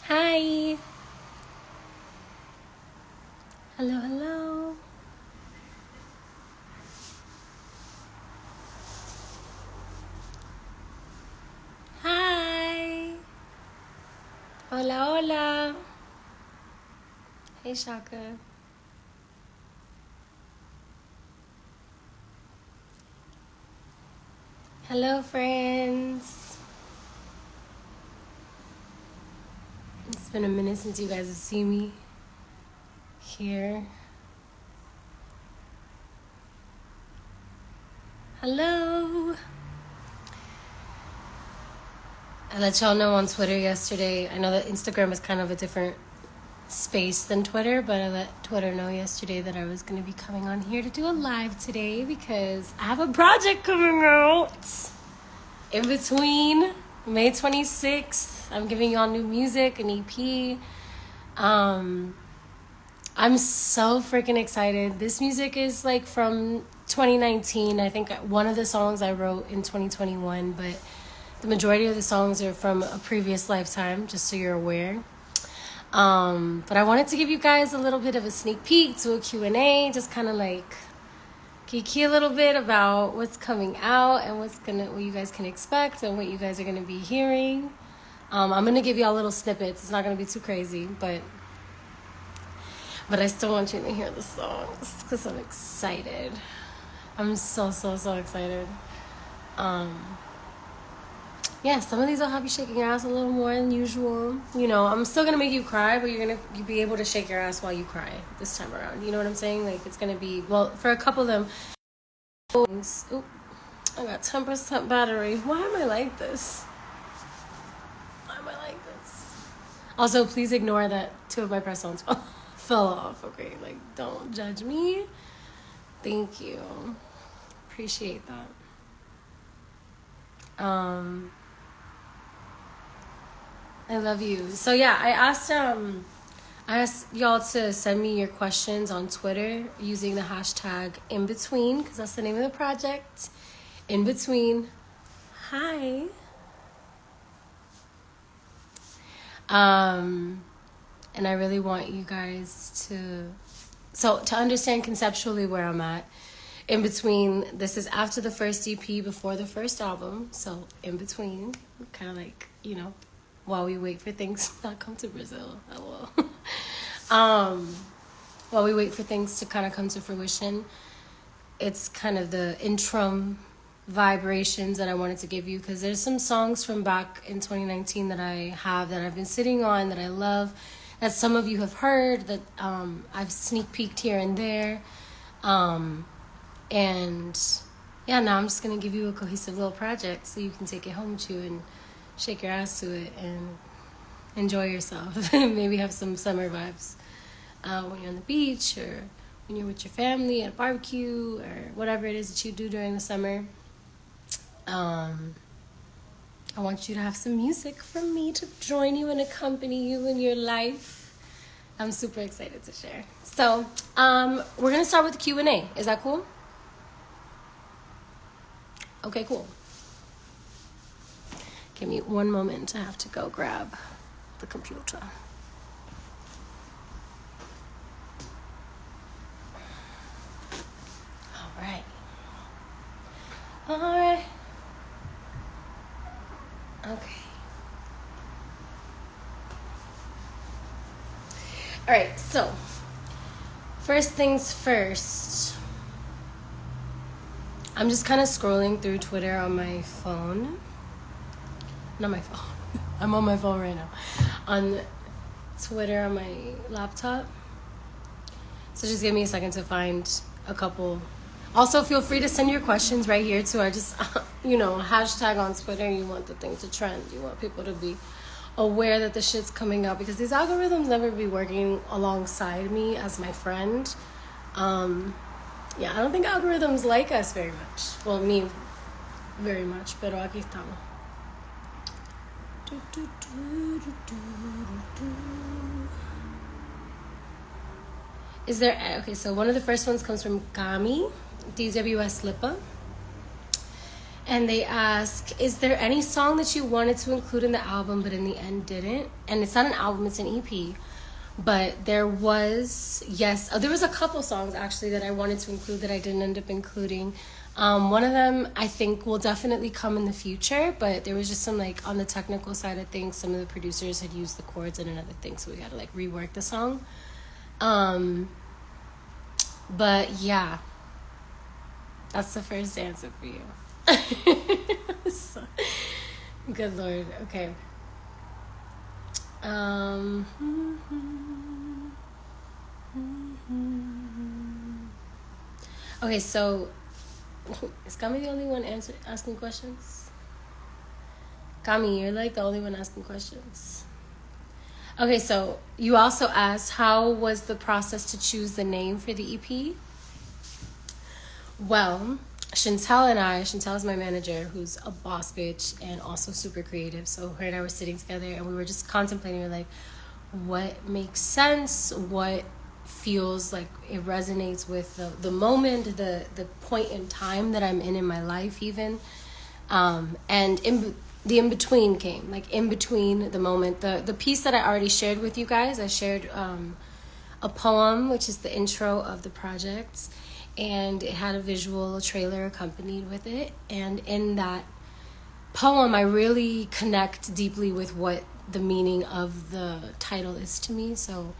Hi. Hello, hello. Hi. Hola, hola. Hey, Shaka. Hello, friends. It's been a minute since you guys have seen me here. Hello. I let y'all know on Twitter yesterday. I know that Instagram is kind of a different space than Twitter, but I let Twitter know yesterday that I was going to be coming on here to do a live today because I have a project coming out in between May 26th. I'm giving y'all new music, an EP. I'm so freaking excited. This music is like from 2019. I think one of the songs I wrote in 2021, but the majority of the songs are from a previous lifetime, just so you're aware. But I wanted to give you guys a little bit of a sneak peek to a Q&A, just kind of like geeky a little bit about what's coming out and what you guys can expect and what you guys are gonna be hearing. I'm gonna give y'all little snippets. It's not gonna be too crazy, but I still want you to hear the songs because I'm excited. I'm so excited. Yeah, some of these will have you shaking your ass a little more than usual. You know, I'm still gonna make you cry, but you'll be able to shake your ass while you cry this time around. You know what I'm saying? Like, it's gonna be, well, for a couple of them. Oop, I got 10% battery. Why am I like this? Also, please ignore that 2 of my press-ons fell off, okay? Like, don't judge me. Thank you. Appreciate that. I love you. So yeah, I asked y'all to send me your questions on Twitter using the hashtag InBetween, because that's the name of the project. InBetween. Hi. And I really want you guys to understand conceptually where I'm at. In between, this is after the first EP, before the first album. So in between, kind of like, you know, while we wait for things to not come to Brazil. While we wait for things to kind of come to fruition, it's kind of the interim vibrations that I wanted to give you, because there's some songs from back in 2019 that I've been sitting on, that I love, that some of you have heard, that I've sneak peeked here and there. And yeah, now I'm just going to give you a cohesive little project so you can take it home with you and shake your ass to it and enjoy yourself. Maybe have some summer vibes when you're on the beach, or when you're with your family at a barbecue, or whatever it is that you do during the summer. I want you to have some music from me to join you and accompany you in your life. I'm super excited to share. So we're going to start with the Q&A. Is that cool? Okay, cool. Give me one moment. I have to go grab the computer. All right. Okay. All right, so first things first. I'm just kind of scrolling through Twitter on my phone. Not my phone. I'm on my phone right now. On Twitter on my laptop. So just give me a second to find a couple. Also, feel free to send your questions right here too. I just, hashtag on Twitter. You want the thing to trend. You want people to be aware that the shit's coming up, because these algorithms never be working alongside me as my friend. Yeah, I don't think algorithms like us very much. Well, me very much, pero aquí estamos. Is there, okay, so one of the first ones comes from Kami, DWS Lipa. And they ask, is there any song that you wanted to include in the album but in the end didn't? And it's not an album, it's an EP. But there was, yes, there was a couple songs actually that I wanted to include that I didn't end up including. One of them I think will definitely come in the future, but there was just some like on the technical side of things, some of the producers had used the chords and another thing, so we had to like rework the song. But yeah, that's the first answer for you. So, good Lord. Okay. Okay, so is Kami the only one asking questions? Kami, you're like the only one asking questions. Okay, so you also asked, how was the process to choose the name for the EP? Well, Chantel is my manager, who's a boss bitch and also super creative. So her and I were sitting together and we were just contemplating, we're like, what makes sense? What feels like it resonates with the moment, the point in time that I'm in my life even. And the in-between came, like in between the moment. The piece that I already shared with you guys, I shared a poem, which is the intro of the project. And it had a visual trailer accompanied with it. And in that poem, I really connect deeply with what the meaning of the title is to me. So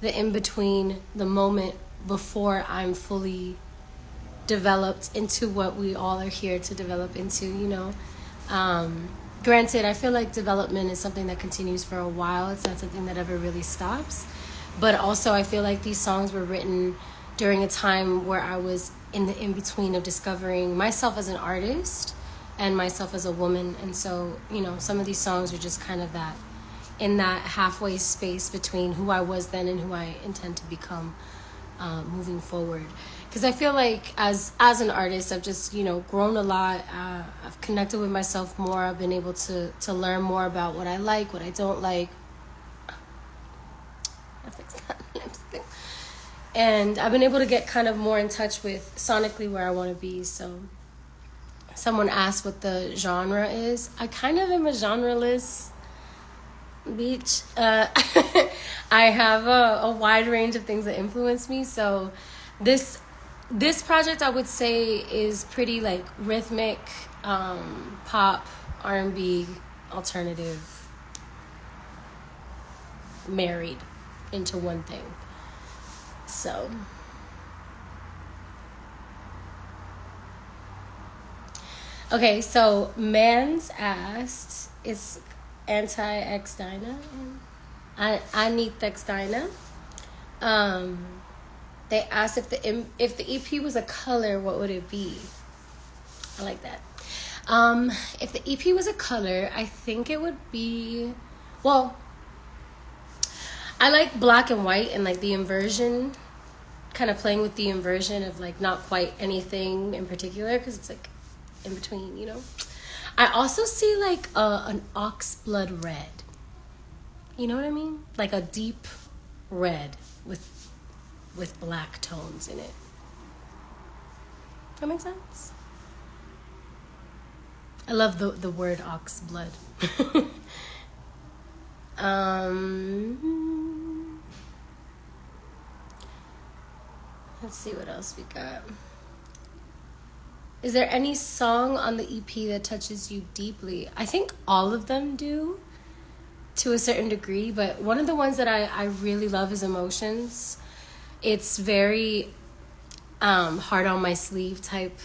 the in-between, the moment before I'm fully developed into what we all are here to develop into, you know. Granted, I feel like development is something that continues for a while. It's not something that ever really stops. But also, I feel like these songs were written during a time where I was in the in-between of discovering myself as an artist and myself as a woman. And so, you know, some of these songs are just kind of that, in that halfway space between who I was then and who I intend to become moving forward. Because I feel like as an artist, I've just, you know, grown a lot. I've connected with myself more. I've been able to learn more about what I like, what I don't like. I fixed that lipstick. And I've been able to get kind of more in touch with sonically where I want to be. So someone asked what the genre is. I kind of am a genreless bitch. I have a wide range of things that influence me. So this project, I would say, is pretty like rhythmic, pop, R&B, alternative, married into one thing. So okay, so Mans asked, is anti-X Dinah? I need X Dinah. They asked if the EP was a color, what would it be? I like that. If the EP was a color, I think it would be, well, I like black and white and like the inversion, kind of playing with the inversion of like not quite anything in particular because it's like in between, you know. I also see like an ox blood red. You know what I mean? Like a deep red with black tones in it. That makes sense? I love the word ox blood. Let's see what else we got. Is there any song on the EP that touches you deeply? I think all of them do to a certain degree, but one of the ones that I really love is Emotions. It's very hard on my sleeve type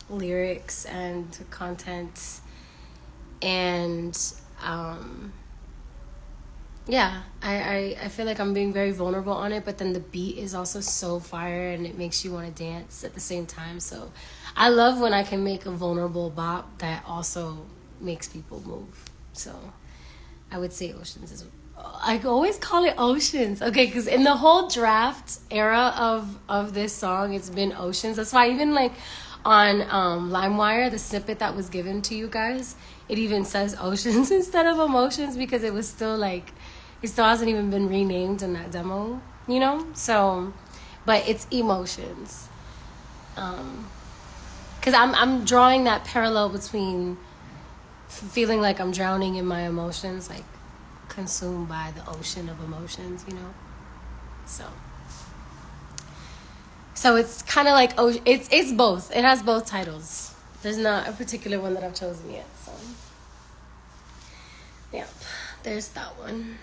lyrics and content. And yeah, I feel like I'm being very vulnerable on it, but then the beat is also so fire and it makes you want to dance at the same time. So I love when I can make a vulnerable bop that also makes people move. So I would say Oceans is, I always call it Oceans. Okay, because in the whole draft era of this song, it's been Oceans. That's why even like on LimeWire, the snippet that was given to you guys, it even says Oceans instead of Emotions because it was still like, it still hasn't even been renamed in that demo, you know? So, but it's Emotions. because I'm drawing that parallel between feeling like I'm drowning in my emotions, like consumed by the ocean of emotions, you know. So it's kind of like, oh, it's both. It has both titles. There's not a particular one that I've chosen yet. So yeah, there's that one.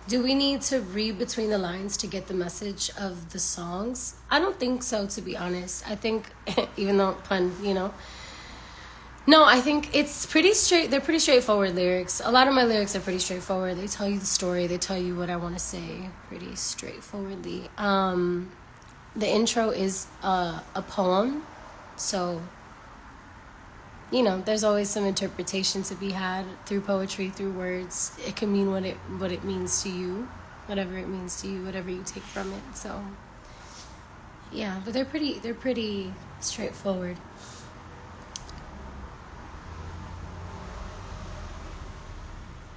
Do we need to read between the lines to get the message of the songs? I don't think so, to be honest. I think, even though pun, you know. No, I think it's pretty straight. They're pretty straightforward lyrics. A lot of my lyrics are pretty straightforward. They tell you the story. They tell you what I want to say pretty straightforwardly. The intro is a poem. So, you know, there's always some interpretation to be had through poetry, through words. It can mean what it means to you, whatever it means to you, whatever you take from it. So, yeah, but they're pretty straightforward.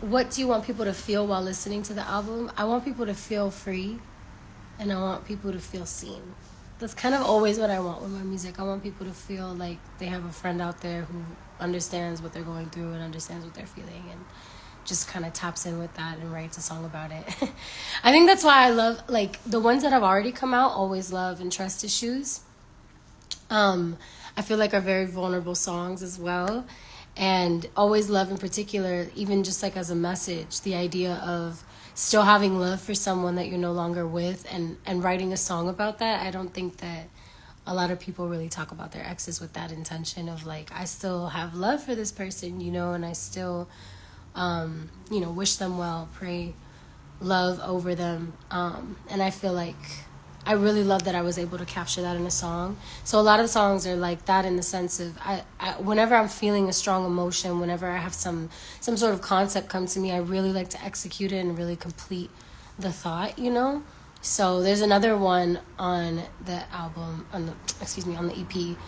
What do you want people to feel while listening to the album? I want people to feel free, and I want people to feel seen. That's kind of always what I want with my music. I want people to feel like they have a friend out there who understands what they're going through and understands what they're feeling and just kind of taps in with that and writes a song about it. I think that's why I love, like, the ones that have already come out, Always Love and Trust Issues. I feel like are very vulnerable songs as well. And Always Love in particular, even just like as a message, the idea of still having love for someone that you're no longer with and writing a song about that. I don't think that a lot of people really talk about their exes with that intention of like, I still have love for this person, you know, and I still, you know, wish them well, pray love over them. And I feel like I really love that I was able to capture that in a song. So a lot of songs are like that in the sense of I whenever I'm feeling a strong emotion, whenever I have some sort of concept come to me, I really like to execute it and really complete the thought, you know? So there's another one on the album, on the EP.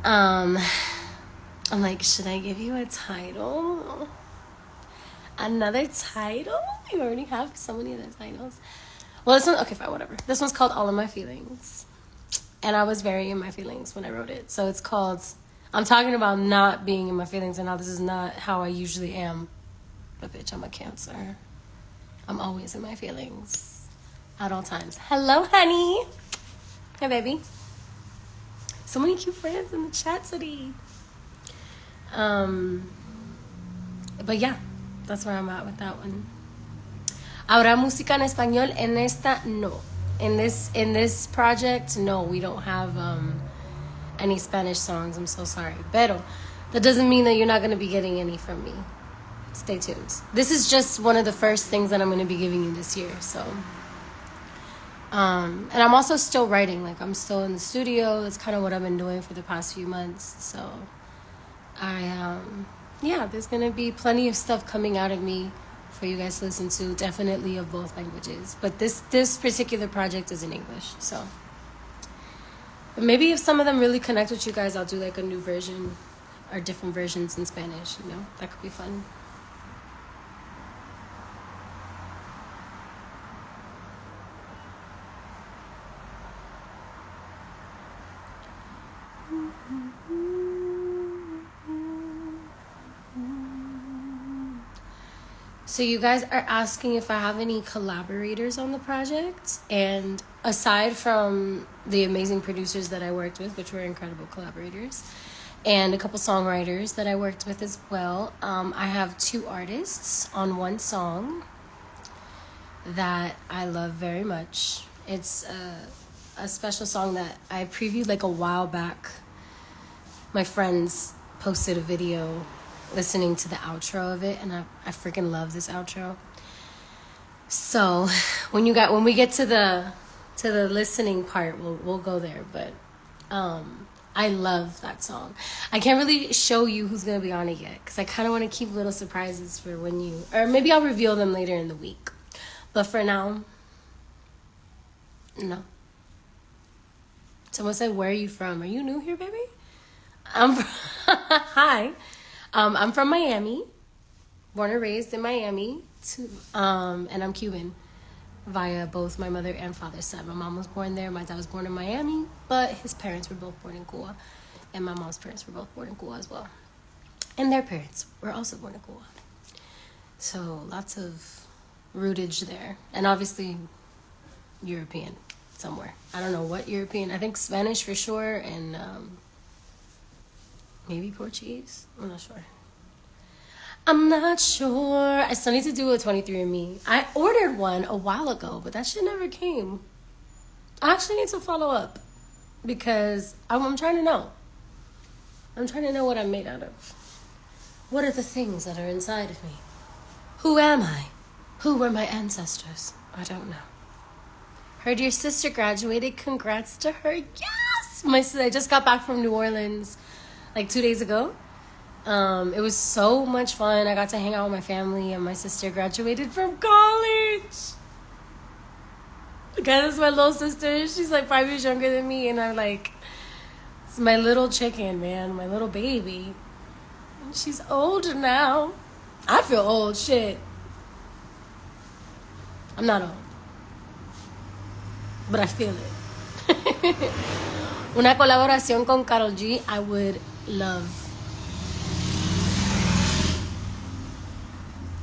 I'm like, should I give you a title? Another title? You already have so many other titles. Well, this one, okay, fine, whatever. This one's called All of My Feelings. And I was very in my feelings when I wrote it. So it's called, I'm talking about not being in my feelings and how this is not how I usually am. But bitch, I'm a Cancer. I'm always in my feelings at all times. Hello, honey. Hey, baby. So many cute friends in the chat today. But yeah, that's where I'm at with that one. ¿Habrá música en español en esta? No. In this project, no, we don't have any Spanish songs. I'm so sorry. Pero that doesn't mean that you're not going to be getting any from me. Stay tuned. This is just one of the first things that I'm going to be giving you this year. So, and I'm also still writing. Like, I'm still in the studio. That's kind of what I've been doing for the past few months. So, yeah, there's going to be plenty of stuff coming out of me for you guys to listen to, definitely of both languages. But this particular project is in English, so. But maybe if some of them really connect with you guys, I'll do like a new version or different versions in Spanish, you know? That could be fun. So you guys are asking if I have any collaborators on the project, and aside from the amazing producers that I worked with, which were incredible collaborators, and a couple songwriters that I worked with as well, I have 2 artists on one song that I love very much. It's a special song that I previewed like a while back. My friends posted a video listening to the outro of it, and I freaking love this outro. So when we get to the listening part, we'll go there. But I love that song. I can't really show you who's gonna be on it yet because I kind of want to keep little surprises for when or maybe I'll reveal them later in the week. But for now, no. Someone said, "Where are you from? Are you new here, baby?" Hi. I'm from Miami, born and raised in Miami, and I'm Cuban. via both my mother and father's side. My mom was born there. My dad was born in Miami, but his parents were both born in Cuba. And my mom's parents were both born in Cuba as well. And their parents were also born in Cuba. So lots of rootage there. And obviously European somewhere. I don't know what European. I think Spanish for sure, and maybe Portuguese. I'm not sure. I still need to do a 23andMe. I ordered one a while ago, but that shit never came. I actually need to follow up because I'm trying to know. I'm trying to know what I'm made out of. What are the things that are inside of me? Who am I? Who were my ancestors? I don't know. Heard your sister graduated. Congrats to her. Yes! I just got back from New Orleans like 2 days ago. It was so much fun. I got to hang out with my family, and my sister graduated from college. That's my little sister. She's like 5 years younger than me, and I'm like, it's my little chicken, man, my little baby. And she's old now. I feel old, shit. I'm not old, but I feel it. Una colaboración con Karol G, I would love.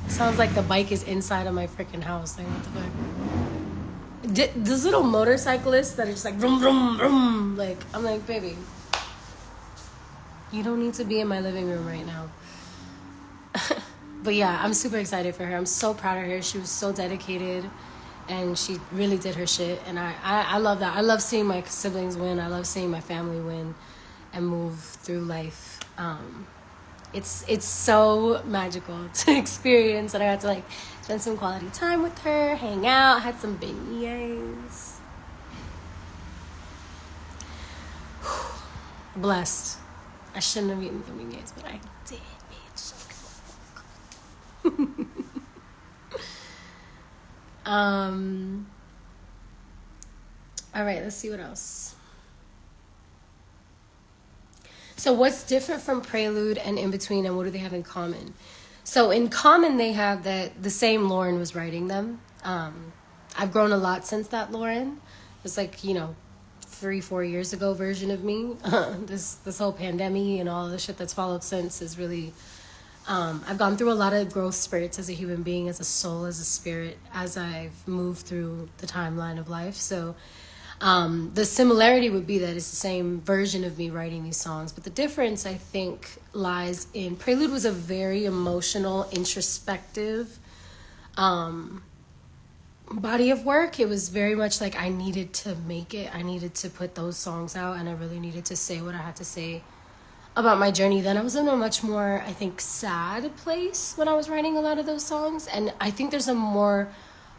Sounds like the bike is inside of my freaking house. Like, what the fuck? Those little motorcyclists that are just like vroom, vroom, vroom. Like, I'm like, baby, you don't need to be in my living room right now. But yeah, I'm super excited for her. I'm so proud of her. She was so dedicated, and she really did her shit. And I love that. I love seeing my siblings win. I love seeing my family win and move through life. It's so magical to experience, and I got to like spend some quality time with her, hang out, had some beignets. Blessed. I shouldn't have eaten the beignets, but I did, bitch. All right, let's see what else. So what's different from Prelude and In Between, and what do they have in common? So in common, they have that the same Lauren was writing them. I've grown a lot since that Lauren. It's like, 3-4 years ago version of me. This whole pandemic and all the shit that's followed since is really... I've gone through a lot of growth spurts as a human being, as a soul, as a spirit, as I've moved through the timeline of life. So the similarity would be that it's the same version of me writing these songs. But the difference, I think, lies in Prelude was a very emotional, introspective body of work. It was very much like I needed to make it. I needed to put those songs out, and I really needed to say what I had to say about my journey. Then I was in a much more, I think, sad place when I was writing a lot of those songs. And I think there's a more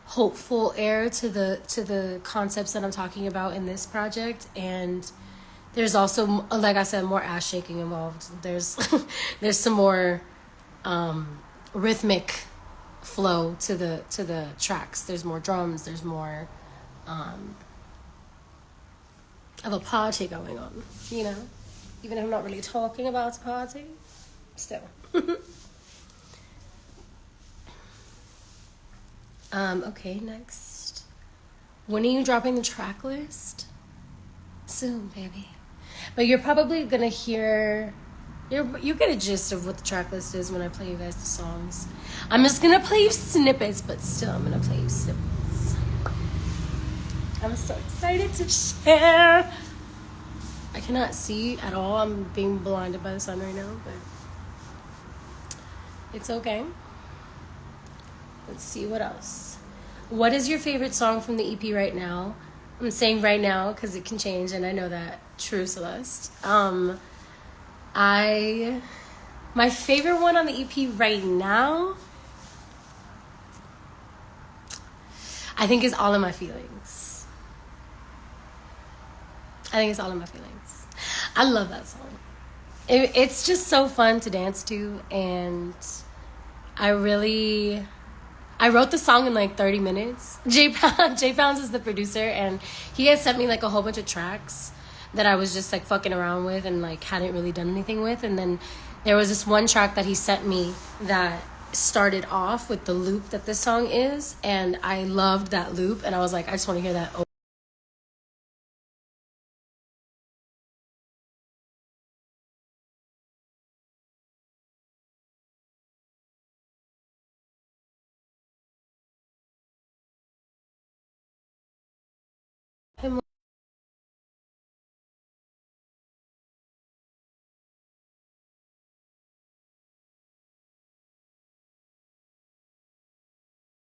hopeful air to the concepts that I'm talking about in this project. And there's also, like I said, more ass shaking involved. There's some more rhythmic flow to the tracks. There's more drums. There's more of a party going on, Even if I'm not really talking about a party, still. Okay, next. When are you dropping the track list? Soon, baby. But you're probably gonna hear... You get a gist of what the track list is when I play you guys the songs. I'm just gonna play you snippets, but still I'm gonna play you snippets. I'm so excited to share. I cannot see at all. I'm being blinded by the sun right now, but it's okay. Let's see what else. What is your favorite song from the EP right now? I'm saying right now because it can change, and I know that. True, Celeste. My favorite one on the EP right now, I think is All in My Feelings. I love that song. It's just so fun to dance to, and I wrote the song in like 30 minutes. Jay Pounds is the producer, and he had sent me like a whole bunch of tracks that I was just like fucking around with and like hadn't really done anything with. And then there was this one track that he sent me that started off with the loop that this song is, and I loved that loop, and I was like, I just want to hear that.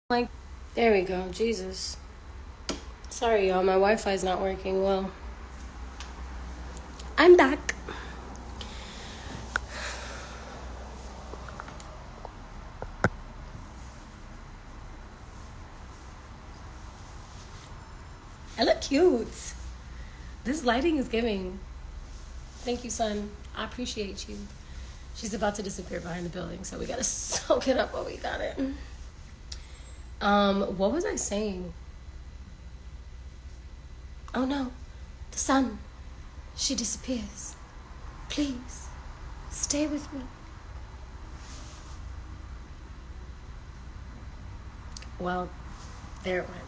I'm like, there we go. Jesus. Sorry, y'all. My Wi-Fi is not working well. I'm back. I look cute. This lighting is giving. Thank you, son. I appreciate you. She's about to disappear behind the building, so we gotta soak it up while we got it. What was I saying? Oh no, the sun. She disappears. Please, stay with me. Well, there it went.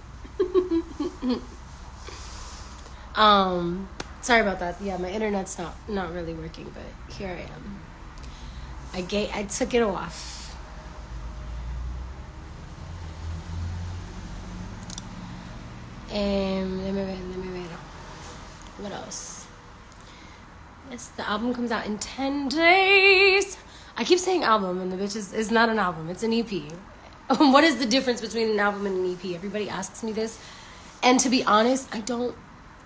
Sorry about that. Yeah, my internet's not really working, but here I am. I took it off. And let me ver. What else? Yes, the album comes out in 10 days. I keep saying album, and the bitch is not an album. It's an EP. What is the difference between an album and an EP? Everybody asks me this. And to be honest, I don't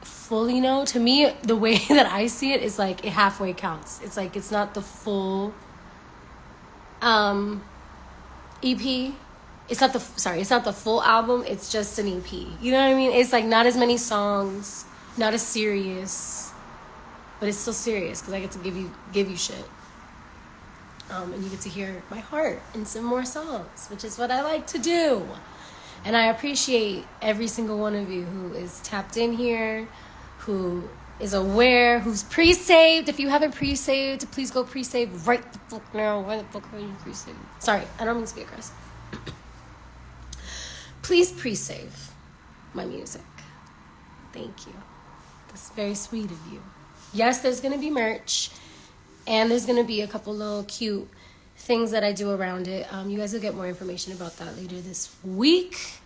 fully know. To me, the way that I see it is like it halfway counts. It's like it's not the full EP. It's not the full album. It's just an EP. You know what I mean? It's like not as many songs, not as serious, but it's still serious because I get to give you shit. And you get to hear my heart in some more songs, which is what I like to do. And I appreciate every single one of you who is tapped in here, who is aware, who's pre-saved. If you haven't pre-saved, please go pre-save right the fuck now. Why the fuck are you pre-saved? Sorry, I don't mean to be aggressive. Please pre-save my music. Thank you. That's very sweet of you. Yes, there's going to be merch. And there's going to be a couple little cute things that I do around it. You guys will get more information about that later this week.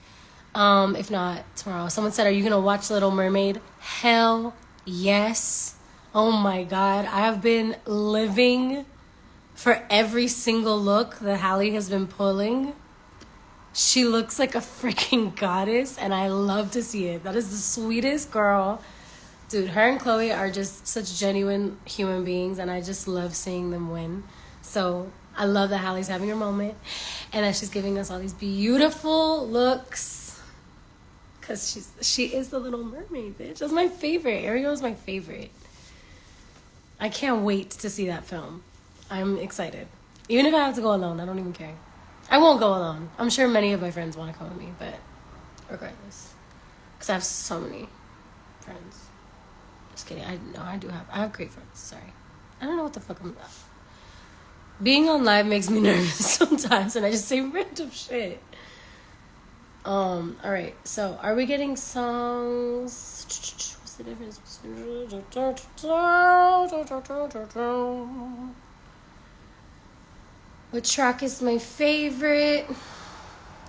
If not, tomorrow. Someone said, are you going to watch Little Mermaid? Hell yes. Oh my God. I have been living for every single look that Hallie has been pulling. She looks like a freaking goddess, and I love to see it. That is the sweetest girl. Dude, her and Chloe are just such genuine human beings, and I just love seeing them win. So I love that Hallie's having her moment, and that she's giving us all these beautiful looks. Because she is the Little Mermaid, bitch. That's my favorite. Ariel is my favorite. I can't wait to see that film. I'm excited. Even if I have to go alone, I don't even care. I won't go alone. I'm sure many of my friends want to come with me, but regardless. Because I have so many friends. Just kidding. I have great friends. Sorry. I don't know what the fuck I'm... Being on live makes me nervous sometimes, and I just say random shit. Alright. So, are we getting songs? What's the difference? What track is my favorite?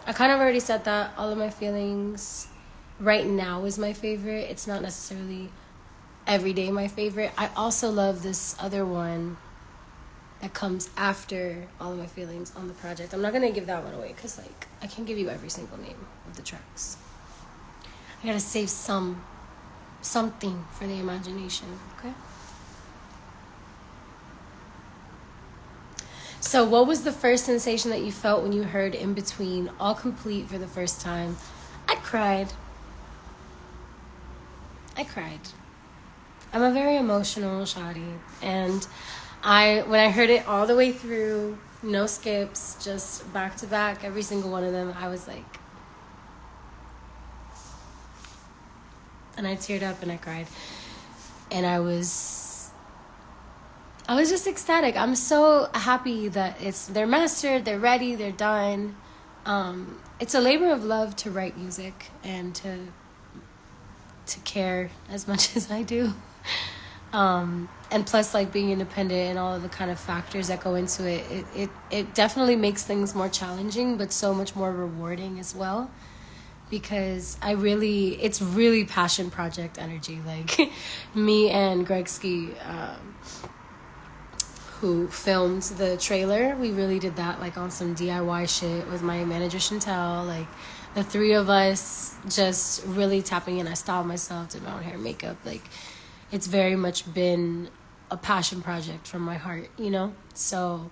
I kind of already said that. All of My Feelings right now is my favorite. It's not necessarily every day my favorite. I also love this other one that comes after All of My Feelings on the project. I'm not going to give that one away because like I can't give you every single name of the tracks. I got to save something for the imagination, okay? So what was the first sensation that you felt when you heard In Between All Complete for the first time? I cried. I'm a very emotional shawty, and when I heard it all the way through, no skips, just back to back, every single one of them, I was like, and I teared up and I cried, and I was I was just ecstatic. I'm so happy that they're mastered, they're ready, they're done. It's a labor of love to write music and to care as much as I do. And plus, like, being independent and all of the kind of factors that go into it definitely makes things more challenging, but so much more rewarding as well. Because it's really passion project energy. Like, me and Greg Ski, who filmed the trailer, we really did that, like, on some DIY shit with my manager Chantel. Like, the three of us just really tapping in. I styled myself, did my own hair and makeup. Like, it's very much been a passion project from my heart, you know? So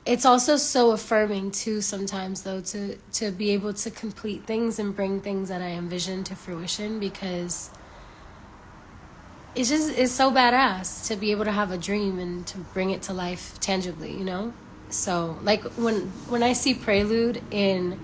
it's also so affirming too sometimes, though, to be able to complete things and bring things that I envision to fruition, because it's so badass to be able to have a dream and to bring it to life tangibly, you know? So, like, when I see Prelude in,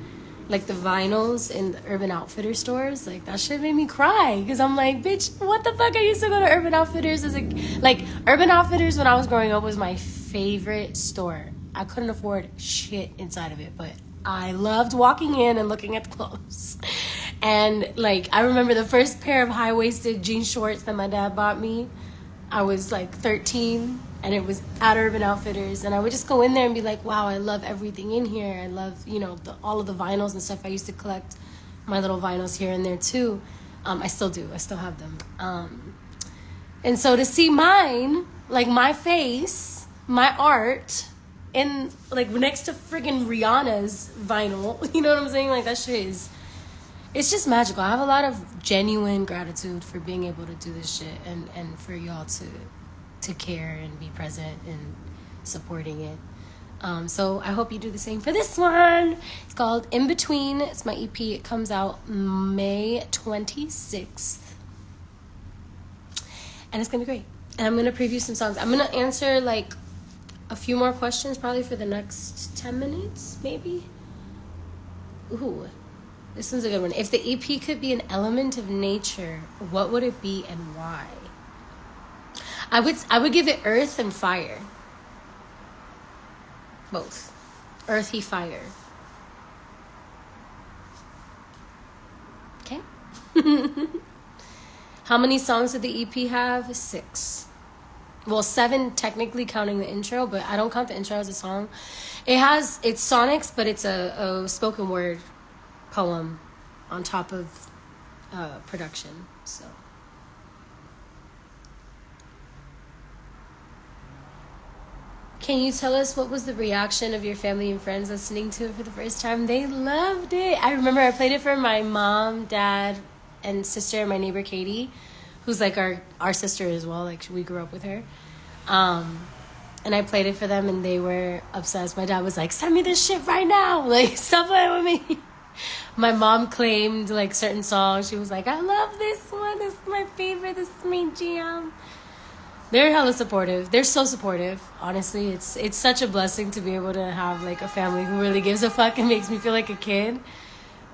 like, the vinyls in the Urban Outfitters stores, like, that shit made me cry, because I'm like, bitch, what the fuck? I used to go to Urban Outfitters Urban Outfitters when I was growing up was my favorite store. I couldn't afford shit inside of it, but I loved walking in and looking at the clothes. And, like, I remember the first pair of high-waisted jean shorts that my dad bought me. I was, like, 13, and it was at Urban Outfitters. And I would just go in there and be like, wow, I love everything in here. I love, you know, all of the vinyls and stuff. I used to collect my little vinyls here and there, too. I still do. I still have them. And so to see mine, like, my face, my art, in, like, next to friggin' Rihanna's vinyl, you know what I'm saying? Like, that shit it's just magical. I have a lot of genuine gratitude for being able to do this shit, and for y'all to care and be present and supporting it. So I hope you do the same for this one. It's called In Between. It's my EP. It comes out May 26th. And it's going to be great. And I'm going to preview some songs. I'm going to answer, like, a few more questions probably for the next 10 minutes, maybe. Ooh, this one's a good one. If the EP could be an element of nature, what would it be and why? I would give it earth and fire. Both. Earthy fire. Okay. How many songs did the EP have? 6. Well, 7 technically counting the intro, but I don't count the intro as a song. It's sonics, but it's a spoken word poem on top of production. So, can you tell us what was the reaction of your family and friends listening to it for the first time? They loved it. I remember I played it for my mom, dad, and sister, and my neighbor Katie, who's like our sister as well. Like, we grew up with her. And I played it for them, and they were obsessed. My dad was like, send me this shit right now. Like, stop playing with me. My mom claimed, like, certain songs. She was like, I love this one. This is my favorite. This is my jam. They're hella supportive. They're so supportive. Honestly, it's such a blessing to be able to have, like, a family who really gives a fuck and makes me feel like a kid.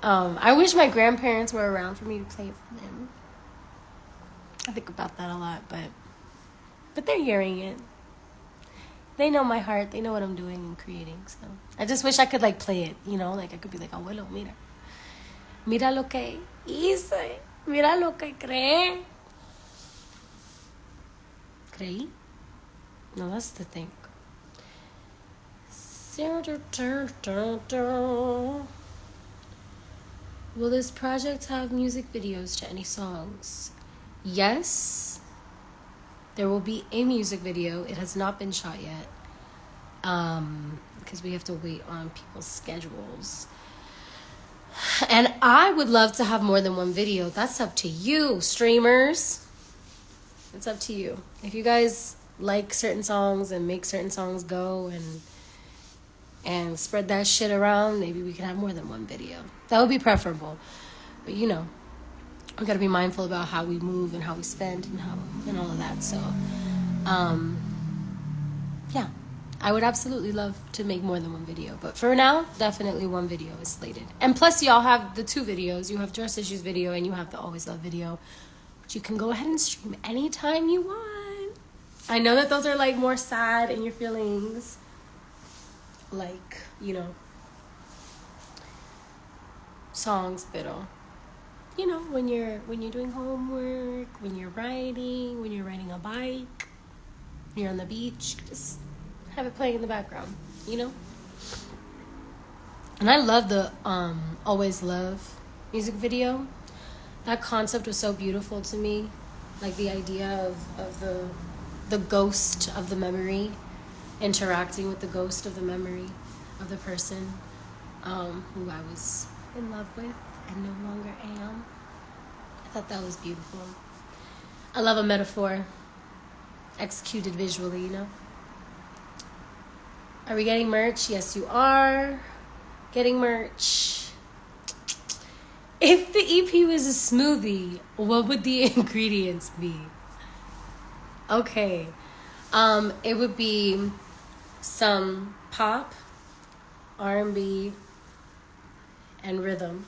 I wish my grandparents were around for me to play it for them. I think about that a lot, but they're hearing it. They know my heart. They know what I'm doing and creating. So I just wish I could, like, play it, you know? Like, I could be like, abuelo, mira. Mira lo que hice. Mira lo que creé. Creí? No, that's the thing. Will this project have music videos to any songs? Yes. There will be a music video. It has not been shot yet. Because we have to wait on people's schedules. And I would love to have more than one video. That's up to you, streamers. It's up to you. If you guys like certain songs and make certain songs go and spread that shit around, maybe we can have more than one video. That would be preferable. But, you know, we gotta be mindful about how we move and how we spend and all of that. So, yeah, I would absolutely love to make more than one video. But for now, definitely one video is slated. And plus, y'all have the 2 videos. You have Trust Issues video and you have the Always Love video, which you can go ahead and stream anytime you want. I know that those are like more sad in your feelings, like, you know, songs, pero you know, when you're doing homework, when you're riding a bike, you're on the beach, just have it playing in the background, you know? And I love the Always Love music video. That concept was so beautiful to me. Like the idea of the ghost of the memory interacting with the ghost of the memory of the person who I was in love with and no longer am. I thought that was beautiful. I love a metaphor executed visually, you know? Are we getting merch? Yes, you are getting merch. If the EP was a smoothie, what would the ingredients be? Okay. It would be some pop, R&B, and rhythm.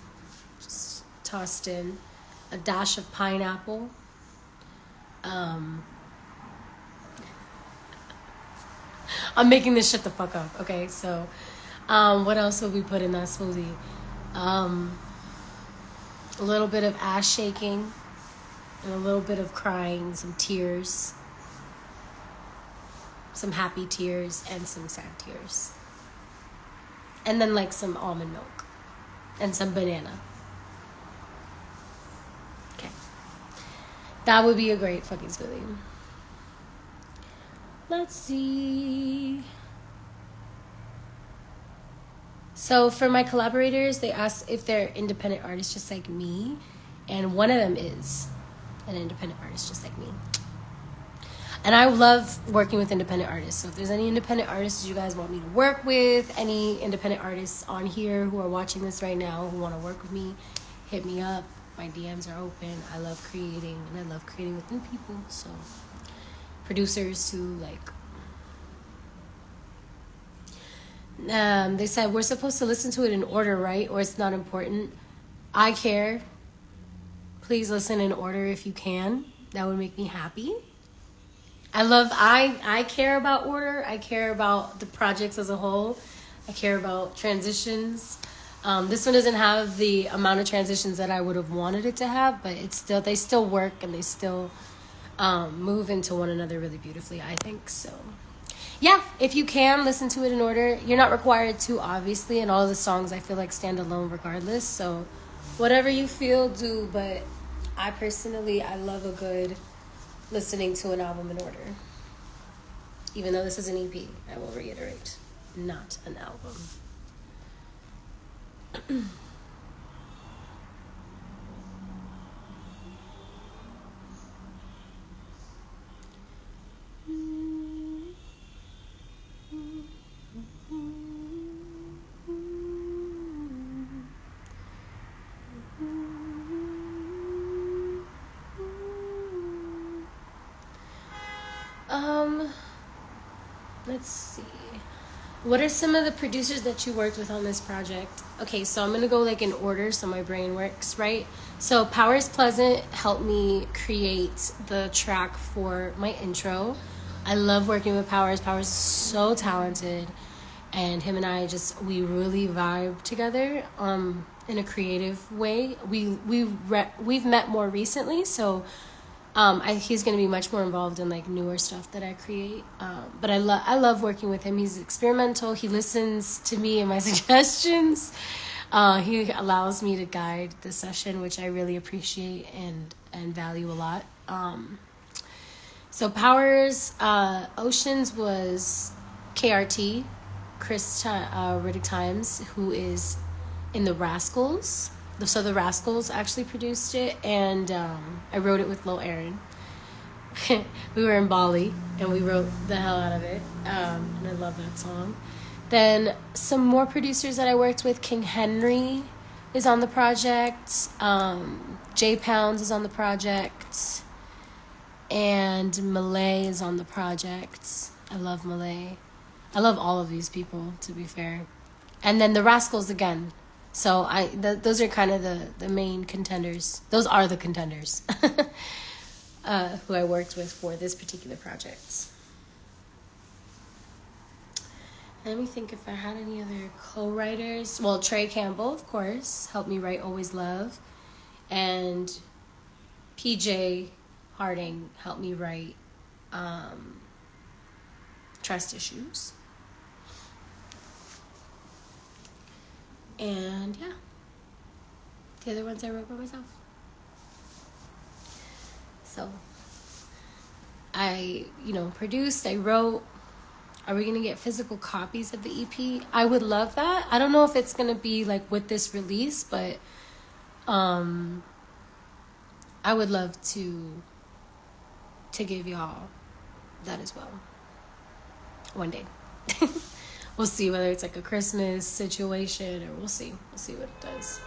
Just tossed in. A dash of pineapple. I'm making this shit the fuck up. Okay, so what else would we put in that smoothie? A little bit of ass shaking and a little bit of crying, some tears, some happy tears and some sad tears. And then like some almond milk and some banana. Okay. That would be a great fucking smoothie. Let's see. So for my collaborators, they asked if they're independent artists just like me. And one of them is an independent artist just like me. And I love working with independent artists. So if there's any independent artists you guys want me to work with, any independent artists on here who are watching this right now who want to work with me, hit me up. My DMs are open. I love creating, and I love creating with new people. So producers who like... they said we're supposed to listen to it in order, right? Or it's not important. I care. Please listen in order if you can. That would make me happy. I care about order. I care about the projects as a whole. I care about transitions. This one doesn't have the amount of transitions that I would have wanted it to have, but they still work and they still move into one another really beautifully, I think. So yeah, if you can, listen to it in order. You're not required to, obviously, and all of the songs I feel like stand alone regardless. So whatever you feel, do. But I love a good listening to an album in order. Even though this is an EP, I will reiterate, not an album. Let's see. What are some of the producers that you worked with on this project? Okay, so I'm gonna go like in order so my brain works right. So Powers Pleasant helped me create the track for my intro. I love working with Powers. Powers is so talented, and him and I we really vibe together in a creative way. We've met more recently, so he's going to be much more involved in like newer stuff that I create. But I love working with him. He's experimental. He listens to me and my suggestions. He allows me to guide the session, which I really appreciate and value a lot. So Powers, Oceans was KRT, Chris Riddick Times, who is in the Rascals. So the Rascals actually produced it, and I wrote it with Lil Aaron. We were in Bali, and we wrote the hell out of it, and I love that song. Then some more producers that I worked with, King Henry is on the project, J Pounds is on the project, and Malay is on the project. I love Malay. I love all of these people, to be fair. And then the Rascals again. So those are kind of the main contenders. Those are the contenders. who I worked with for this particular project. Let me think if I had any other co-writers. Well, Trey Campbell, of course, helped me write Always Love. And PJ Harding helped me write Trust Issues. And yeah, the other ones I wrote by myself. So I, produced, I wrote. Are we going to get physical copies of the EP? I would love that. I don't know if it's going to be like with this release, but I would love to give y'all that as well. One day. We'll see whether it's like a Christmas situation or we'll see. We'll see what it does.